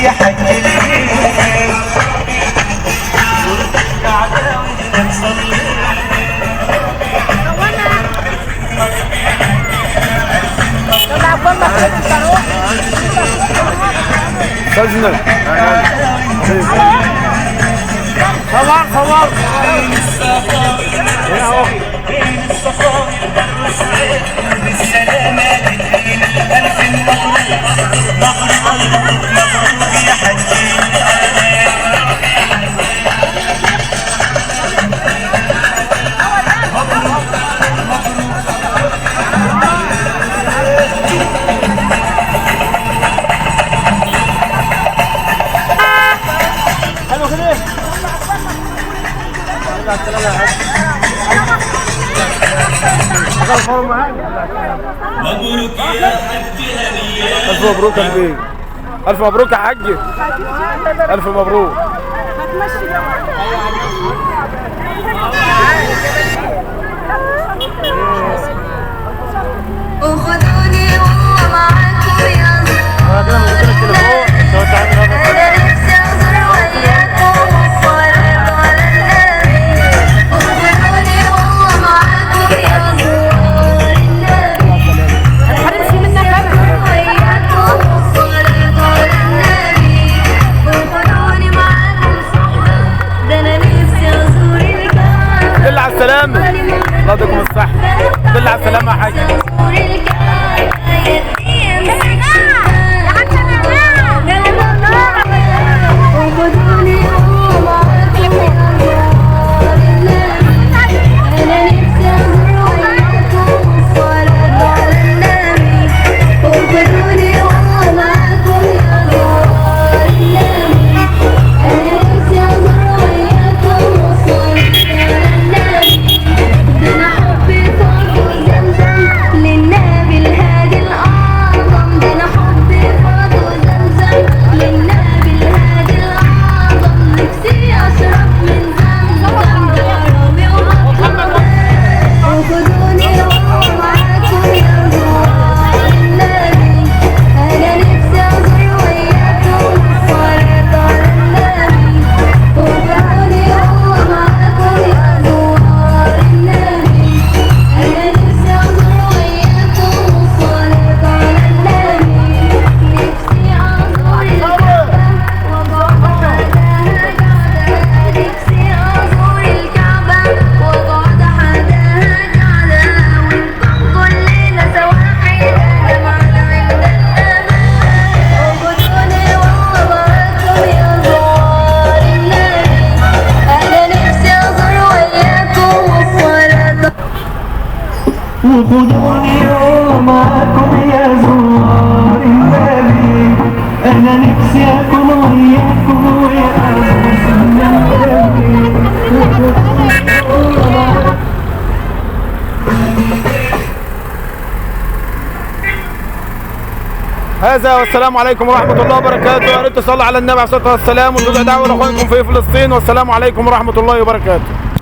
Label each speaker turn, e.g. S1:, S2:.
S1: يا حاج البيت صورتك قاعدة وجهك صلي
S2: سجنة صور صور هنا اهو
S1: بالسلامة للعين الألف مبروك مبروك يا حاج
S2: حلو كده
S1: مبروك يا حاج هنية
S2: ألف مبروك يا كبير. ألف مبروك يا حاج. ألف مبروك.
S3: وخدوني والله معاكم يا زلمة. أنا نفسي أزور وياكم والصلاة على النبي. وخدوني والله معاكم يا زلمة. أزور وياكم والصلاة على النبي. وخدوني معاكم صحبة. ده أنا نفسي أزور الكعبة.
S2: دل على السلامة. الله يديكم الصحة. دل على السلامة يا حاج.
S1: وخدوني معاكم يا زوار النبي. أنا نفسي أكون وياكم ويا النبي.
S2: هذا والسلام عليكم ورحمة الله وبركاته. يا ريت تصلوا على النبي عليه الصلاة والسلام وتدعوا دعوة لأخوانكم في فلسطين. والسلام عليكم ورحمة الله وبركاته.